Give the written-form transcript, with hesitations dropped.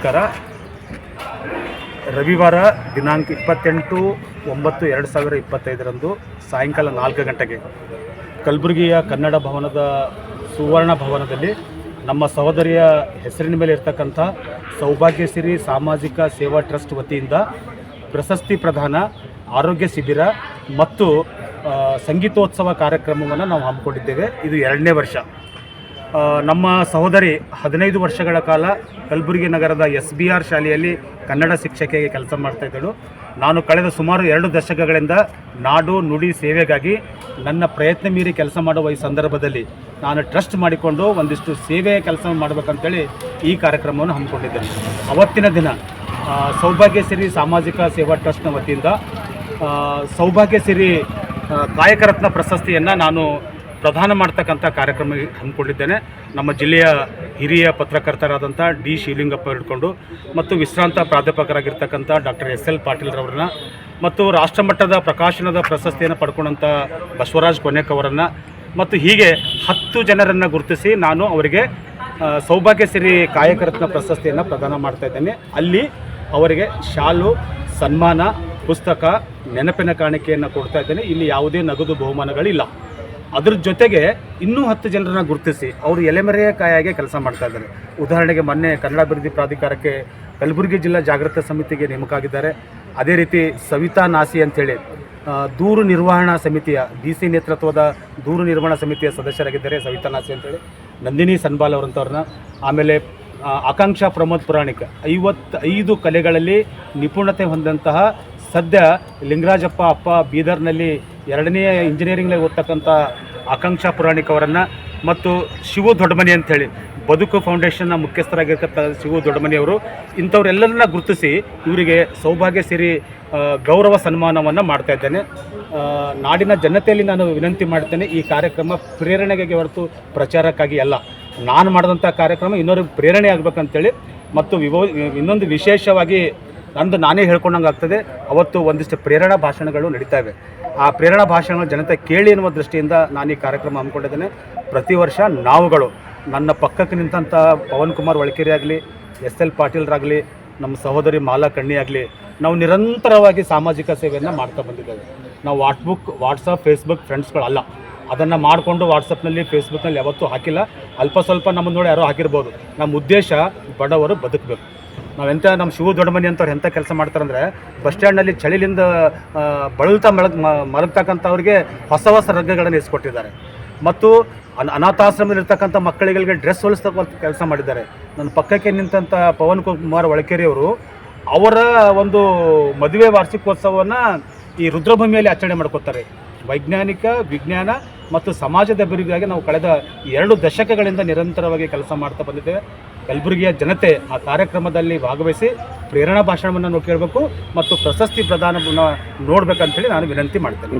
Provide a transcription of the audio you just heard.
ನಮಸ್ಕಾರ. ರವಿವಾರ ದಿನಾಂಕ 28/9/2025 ಸಾಯಂಕಾಲ 4 ಗಂಟೆಗೆ ಕಲಬುರಗಿಯ ಕನ್ನಡ ಭವನದ ಸುವರ್ಣ ಭವನದಲ್ಲಿ ನಮ್ಮ ಸಹೋದರಿಯ ಹೆಸರಿನ ಮೇಲೆ ಇರ್ತಕ್ಕಂಥ ಸೌಭಾಗ್ಯಶ್ರೀ ಸಾಮಾಜಿಕ ಸೇವಾ ಟ್ರಸ್ಟ್ ವತಿಯಿಂದ ಪ್ರಶಸ್ತಿ ಪ್ರದಾನ, ಆರೋಗ್ಯ ಶಿಬಿರ ಮತ್ತು ಸಂಗೀತೋತ್ಸವ ಕಾರ್ಯಕ್ರಮವನ್ನು ನಾವು ಹಮ್ಮಿಕೊಂಡಿದ್ದೇವೆ. ಇದು 2ನೇ ವರ್ಷ. ನಮ್ಮ ಸಹೋದರಿ 15 ವರ್ಷಗಳ ಕಾಲ ಕಲಬುರಗಿ ನಗರದ SBR ಶಾಲೆಯಲ್ಲಿ ಕನ್ನಡ ಶಿಕ್ಷಕಿಯಾಗಿ ಕೆಲಸ ಮಾಡ್ತಾಯಿದ್ದಳು. ನಾನು ಕಳೆದ ಸುಮಾರು 2 ದಶಕಗಳಿಂದ ನಾಡು ನುಡಿ ಸೇವೆಗಾಗಿ ನನ್ನ ಪ್ರಯತ್ನ ಮೀರಿ ಕೆಲಸ ಮಾಡುವ ಈ ಸಂದರ್ಭದಲ್ಲಿ ನಾನು ಟ್ರಸ್ಟ್ ಮಾಡಿಕೊಂಡು ಒಂದಿಷ್ಟು ಸೇವೆಯ ಕೆಲಸ ಮಾಡಬೇಕಂತೇಳಿ ಈ ಕಾರ್ಯಕ್ರಮವನ್ನು ಹಮ್ಮಿಕೊಂಡಿದ್ದೇನೆ. ಅವತ್ತಿನ ದಿನ ಸೌಭಾಗ್ಯಶ್ರೀ ಸಾಮಾಜಿಕ ಸೇವಾ ಟ್ರಸ್ಟ್ನ ವತಿಯಿಂದ ಸೌಭಾಗ್ಯಶ್ರೀ ಕಾಯಕರತ್ನ ಪ್ರಶಸ್ತಿಯನ್ನು ನಾನು ಪ್ರದಾನ ಮಾಡ್ತಕ್ಕಂಥ ಕಾರ್ಯಕ್ರಮ ಹಮ್ಮಿಕೊಂಡಿದ್ದೇನೆ. ನಮ್ಮ ಜಿಲ್ಲೆಯ ಹಿರಿಯ ಪತ್ರಕರ್ತರಾದಂಥ ಡಿ ಶಿವಲಿಂಗಪ್ಪ ಹಿಡ್ಕೊಂಡು ಮತ್ತು ವಿಶ್ರಾಂತ ಪ್ರಾಧ್ಯಾಪಕರಾಗಿರ್ತಕ್ಕಂಥ ಡಾಕ್ಟರ್ SL ಪಾಟೀಲ್ರವ್ರನ್ನ ಮತ್ತು ರಾಷ್ಟ್ರಮಟ್ಟದ ಪ್ರಕಾಶನದ ಪ್ರಶಸ್ತಿಯನ್ನು ಪಡ್ಕೊಂಡಂಥ ಬಸವರಾಜ್ ಕೊನೆಕ್ ಅವರನ್ನು ಮತ್ತು ಹೀಗೆ 10 ಜನರನ್ನು ಗುರುತಿಸಿ ನಾನು ಅವರಿಗೆ ಸೌಭಾಗ್ಯಶ್ರೀ ಕಾಯಕರತ್ನ ಪ್ರಶಸ್ತಿಯನ್ನು ಪ್ರದಾನ ಮಾಡ್ತಾಯಿದ್ದೇನೆ. ಅಲ್ಲಿ ಅವರಿಗೆ ಶಾಲು, ಸನ್ಮಾನ, ಪುಸ್ತಕ, ನೆನಪಿನ ಕಾಣಿಕೆಯನ್ನು ಕೊಡ್ತಾ ಇದ್ದೇನೆ. ಇಲ್ಲಿ ಯಾವುದೇ ನಗದು ಬಹುಮಾನಗಳಿಲ್ಲ. ಅದ್ರ ಜೊತೆಗೆ ಇನ್ನೂ 10 ಜನರನ್ನು ಗುರುತಿಸಿ ಅವರು ಎಲೆಮರೆಯ ಕಾಯಾಗೆ ಕೆಲಸ ಮಾಡ್ತಾ ಇದ್ದಾರೆ. ಉದಾಹರಣೆಗೆ ಮೊನ್ನೆ ಕನ್ನಡ ಅಭಿವೃದ್ಧಿ ಪ್ರಾಧಿಕಾರಕ್ಕೆ ಕಲಬುರಗಿ ಜಿಲ್ಲಾ ಜಾಗೃತ ಸಮಿತಿಗೆ ನೇಮಕ ಆಗಿದ್ದಾರೆ. ಅದೇ ರೀತಿ ಸವಿತಾ ನಾಸಿ ಅಂಥೇಳಿ ದೂರು ನಿರ್ವಹಣಾ ಸಮಿತಿಯ DC ನೇತೃತ್ವದ ದೂರು ನಿರ್ವಹಣಾ ಸಮಿತಿಯ ಸದಸ್ಯರಾಗಿದ್ದಾರೆ ಸವಿತಾ ನಾಸಿ ಅಂತೇಳಿ. ನಂದಿನಿ ಸನ್ಬಾಲ್ ಅವರಂಥವ್ರನ್ನ, ಆಮೇಲೆ ಆಕಾಂಕ್ಷಾ ಪ್ರಮೋದ್ ಪುರಾಣಿಕ್ 55 ಕಲೆಗಳಲ್ಲಿ ನಿಪುಣತೆ ಹೊಂದಂತಹ ಸದ್ಯ ಲಿಂಗರಾಜಪ್ಪ ಅಪ್ಪ ಬೀದರ್ನಲ್ಲಿ 2ನೇ ಇಂಜಿನಿಯರಿಂಗ್ನಲ್ಲಿ ಓದ್ತಕ್ಕಂಥ ಆಕಾಂಕ್ಷಾ ಪುರಾಣಿಕ್ ಅವರನ್ನು ಮತ್ತು ಶಿವು ದೊಡ್ಡಮನಿ ಅಂಥೇಳಿ ಬದುಕು ಫೌಂಡೇಶನ್ನ ಮುಖ್ಯಸ್ಥರಾಗಿರ್ತಕ್ಕಂಥ ಶಿವು ದೊಡ್ಡಮನಿಯವರು ಇಂಥವರೆಲ್ಲರನ್ನ ಗುರುತಿಸಿ ಇವರಿಗೆ ಸೌಭಾಗ್ಯಶ್ರೀ ಗೌರವ ಸನ್ಮಾನವನ್ನು ಮಾಡ್ತಾ ಇದ್ದೇನೆ. ನಾಡಿನ ಜನತೆಯಲ್ಲಿ ನಾನು ವಿನಂತಿ ಮಾಡ್ತೇನೆ, ಈ ಕಾರ್ಯಕ್ರಮ ಪ್ರೇರಣೆಗಾಗಿ ಹೊರತು ಪ್ರಚಾರಕ್ಕಾಗಿ ಅಲ್ಲ. ನಾನು ಮಾಡಿದಂಥ ಕಾರ್ಯಕ್ರಮ ಇನ್ನೊಂದು ಪ್ರೇರಣೆ ಆಗಬೇಕಂತೇಳಿ ಮತ್ತು ಇನ್ನೊಂದು ವಿಶೇಷವಾಗಿ ನಾನೇ ಹೇಳ್ಕೊಂಡಂಗೆ ಆಗ್ತದೆ. ಅವತ್ತು ಒಂದಿಷ್ಟು ಪ್ರೇರಣಾ ಭಾಷಣಗಳು ನಡೀತಾ ಇವೆ. ಆ ಪ್ರೇರಣಾ ಭಾಷಣಗಳು ಜನತೆ ಕೇಳಿ ಎನ್ನುವ ದೃಷ್ಟಿಯಿಂದ ನಾನು ಈ ಕಾರ್ಯಕ್ರಮ ಹಮ್ಮಿಕೊಂಡಿದ್ದೇನೆ. ಪ್ರತಿ ವರ್ಷ ನಾವುಗಳು ನನ್ನ ಪಕ್ಕಕ್ಕೆ ನಿಂತಹ ಪವನ್ ಕುಮಾರ್ ಒಳಕೆರೆ ಆಗಲಿ, SL ಪಾಟೀಲ್ರಾಗಲಿ, ನಮ್ಮ ಸಹೋದರಿ ಮಾಲಾ ಕಣ್ಣಿ ಆಗಲಿ, ನಾವು ನಿರಂತರವಾಗಿ ಸಾಮಾಜಿಕ ಸೇವೆಯನ್ನು ಮಾಡ್ತಾ ಬಂದಿದ್ದೇವೆ. ನಾವು ವಾಟ್ಸಪ್, ಫೇಸ್ಬುಕ್ ಫ್ರೆಂಡ್ಸ್ಗಳಲ್ಲ. ಅದನ್ನು ಮಾಡಿಕೊಂಡು ವಾಟ್ಸಪ್ನಲ್ಲಿ, ಫೇಸ್ಬುಕ್ನಲ್ಲಿ ಯಾವತ್ತೂ ಹಾಕಿಲ್ಲ. ಅಲ್ಪ ಸ್ವಲ್ಪ ನಮ್ಮನ್ನು ನೋಡಿ ಯಾರೋ ಹಾಕಿರ್ಬೋದು. ನಮ್ಮ ಉದ್ದೇಶ ಬಡವರು ಬದುಕಬೇಕು. ನಮ್ಮ ಶಿವು ದೊಡ್ಡಮನಿ ಅಂತವ್ರು ಎಂಥ ಕೆಲಸ ಮಾಡ್ತಾರಂದರೆ, ಬಸ್ ಸ್ಟ್ಯಾಂಡ್ನಲ್ಲಿ ಚಳಿಲಿಂದ ಮಲಗ್ತಕ್ಕಂಥವ್ರಿಗೆ ಹೊಸ ರಗ್ಗಗಳನ್ನು ಇಸ್ಕೊಟ್ಟಿದ್ದಾರೆ ಮತ್ತು ಅನಾಥಾಶ್ರಮದಲ್ಲಿರ್ತಕ್ಕಂಥ ಮಕ್ಕಳಿಗಳಿಗೆ ಡ್ರೆಸ್ ಹೊಲಿಸ್ತಕ್ಕಂಥ ಕೆಲಸ ಮಾಡಿದ್ದಾರೆ. ನನ್ನ ಪಕ್ಕಕ್ಕೆ ನಿಂತಹ ಪವನ್ ಕುಮಾರ್ ಒಳಕೆರೆಯವರು ಅವರ ಒಂದು ಮದುವೆ ವಾರ್ಷಿಕೋತ್ಸವವನ್ನು ಈ ರುದ್ರಭೂಮಿಯಲ್ಲಿ ಆಚರಣೆ ಮಾಡ್ಕೋತಾರೆ. ವೈಜ್ಞಾನಿಕ, ವಿಜ್ಞಾನ ಮತ್ತು ಸಮಾಜದ ಅಭಿವೃದ್ಧಿಗಾಗಿ ನಾವು ಕಳೆದ 2 ದಶಕಗಳಿಂದ ನಿರಂತರವಾಗಿ ಕೆಲಸ ಮಾಡ್ತಾ ಬಂದಿದ್ದೇವೆ. ಕಲಬುರಗಿಯ ಜನತೆ ಆ ಕಾರ್ಯಕ್ರಮದಲ್ಲಿ ಭಾಗವಹಿಸಿ ಪ್ರೇರಣಾ ಭಾಷಣವನ್ನು ಕೇಳಬೇಕು ಮತ್ತು ಪ್ರಶಸ್ತಿ ಪ್ರದಾನವನ್ನು ನೋಡಬೇಕಂತೇಳಿ ನಾನು ವಿನಂತಿ ಮಾಡ್ತೇನೆ.